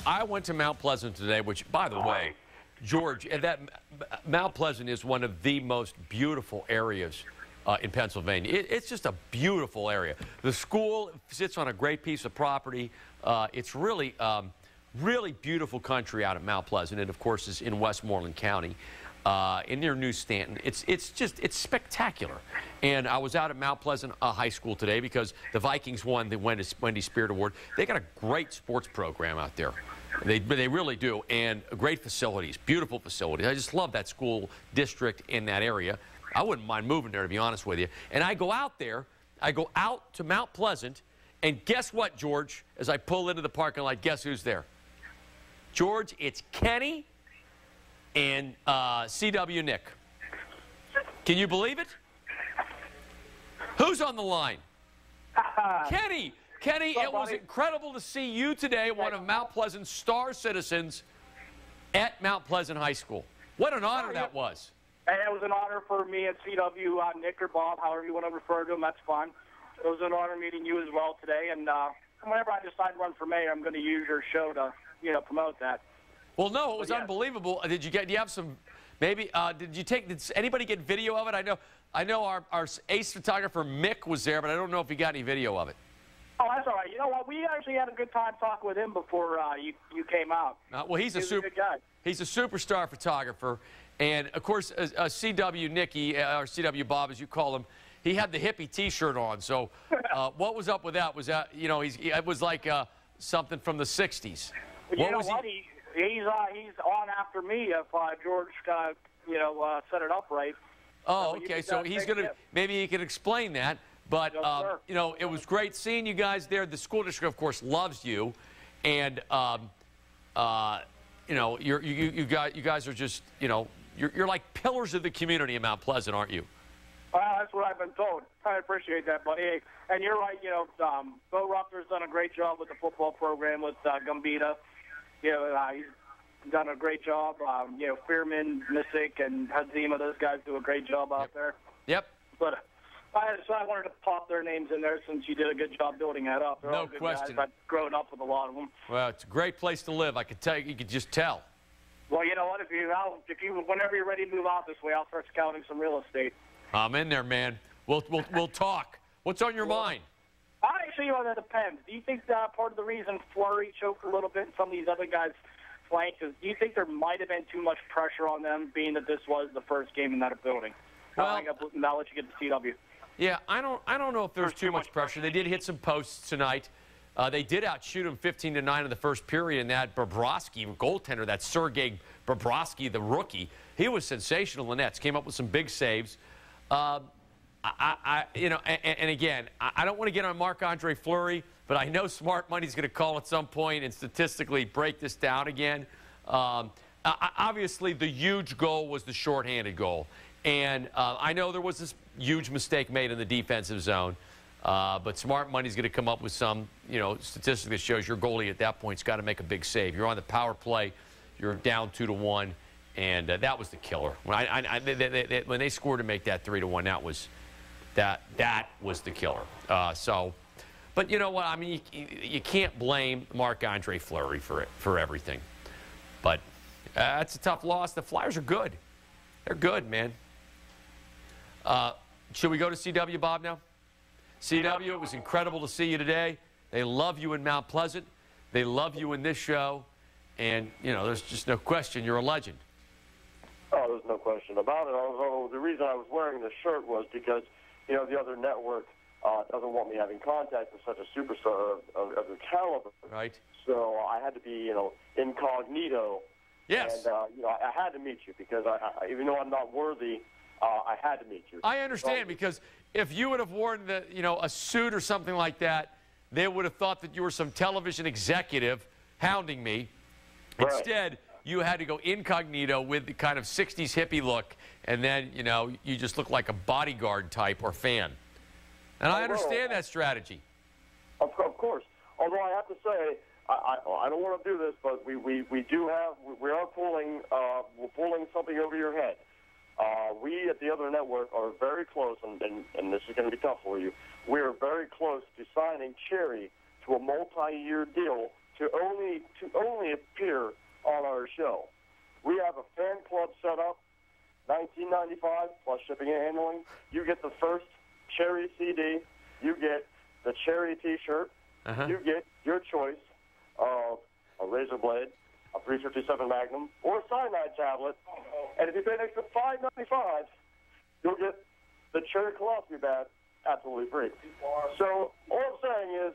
I went to Mount Pleasant today, which, by the way, George, Mount Pleasant is one of the most beautiful areas in Pennsylvania. It's just a beautiful area. The school sits on a great piece of property. It's really, really beautiful country out at Mount Pleasant. It, of course, is in Westmoreland County, in near New Stanton. It's spectacular. And I was out at Mount Pleasant High School today because the Vikings won the Wendy Spirit Award. They got a great sports program out there. They really do, and great facilities, beautiful facilities. I just love that school district in that area. I wouldn't mind moving there, to be honest with you. And I go out there, I go out to Mount Pleasant, and guess what, George? As I pull into the parking lot, guess who's there? George, it's Kenny and CW Nick. Can you believe it? Who's on the line? Kenny. Kenny, it was incredible to see you today, one of Mount Pleasant's star citizens at Mount Pleasant High School. What an honor that was. And it was an honor for me and CW, Nick or Bob, however you want to refer to him, that's fine. It was an honor meeting you as well today. And whenever I decide to run for mayor, I'm going to use your show to, promote that. Well, no, it was unbelievable. Do you have some, maybe, did anybody get video of it? I know our ace photographer, Mick, was there, but I don't know if he got any video of it. Oh, that's all right. You know what? We actually had a good time talking with him before you came out. Well, he's a good guy. He's a superstar photographer, and of course, CW Nicky, or CW Bob, as you call him, he had the hippie T-shirt on. So, what was up with that? Was that it was like something from the '60s? You know what? He's on after me if George set it up right. Oh, okay. So he's gonna maybe he can explain that. But, it was great seeing you guys there. The school district, of course, loves you. And, you guys are just, you're like pillars of the community in Mount Pleasant, aren't you? Well, that's what I've been told. I appreciate that, buddy. And you're right, Bo Ruffner's done a great job with the football program with Gambita. He's done a great job. Fearman, Missick, and Hadzima, those guys do a great job out there. Yep. But I wanted to pop their names in there since you did a good job building that up. They're all good question. Guys. I've grown up with a lot of them. Well, it's a great place to live. I could tell you could just tell. Well, you know what? Whenever you're ready to move out this way, I'll start scouting some real estate. I'm in there, man. We'll talk. What's on your mind? Actually, that depends. Do you think part of the reason Fleury choked a little bit and some of these other guys flanked is, do you think there might have been too much pressure on them, being that this was the first game in that building? Well, I'll let you get to CW. Yeah, I don't know if there's too much pressure. They did hit some posts tonight. They did outshoot them 15-9 in the first period, and that Bobrovsky goaltender, that Sergei Bobrovsky, the rookie, he was sensational in the nets. Came up with some big saves. And again, I don't want to get on Marc-Andre Fleury, but I know Smart Money's going to call at some point and statistically break this down again. Obviously, the huge goal was the shorthanded goal. And I know there was this huge mistake made in the defensive zone, but Smart Money's going to come up with some, statistic that shows your goalie at that point's got to make a big save. You're on the power play, you're down 2-1, and that was the killer. When they scored to make that 3-1, that was the killer. But you know what? I mean, you can't blame Marc-Andre Fleury for everything. But it's a tough loss. The Flyers are good. They're good, man. Should we go to CW, Bob, now? CW, it was incredible to see you today. They love you in Mount Pleasant. They love you in this show. And, there's just no question you're a legend. Oh, there's no question about it. Although the reason I was wearing this shirt was because, the other network doesn't want me having contact with such a superstar of your caliber. Right. So I had to be, incognito. Yes. And, I had to meet you because even though I'm not worthy, I had to meet you. I understand, because if you would have worn a suit or something like that, they would have thought that you were some television executive hounding me. Right. Instead, you had to go incognito with the kind of 60s hippie look, and then, you just look like a bodyguard type or fan. And I understand that strategy. Of course. Although I have to say, I don't want to do this, but we are pulling, we're pulling something over your head. We at the other network are very close, and this is going to be tough for you. We are very close to signing Cherry to a multi-year deal to only appear on our show. We have a fan club set up, $19.95 plus shipping and handling. You get the first Cherry CD. You get the Cherry T-shirt. You get your choice of a razor blade, a 357 Magnum, or a cyanide tablet. And if you pay an extra $5.95, you'll get the Cherry Colostomy Bath absolutely free. So all I'm saying is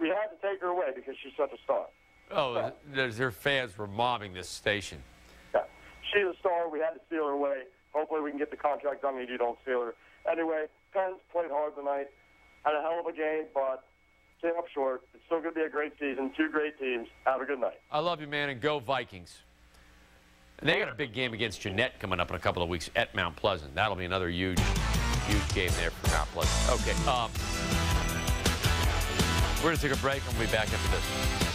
we had to take her away because she's such a star. Oh, their fans were mobbing this station. Yeah, she's a star. We had to steal her away. Hopefully we can get the contract done and you don't steal her. Anyway, Pens played hard tonight. Had a hell of a game, but came up short. It's still going to be a great season. Two great teams. Have a good night. I love you, man, and go Vikings. And they got a big game against Jeanette coming up in a couple of weeks at Mount Pleasant. That'll be another huge game there for Mount Pleasant. Okay. We're going to take a break, and we'll be back after this.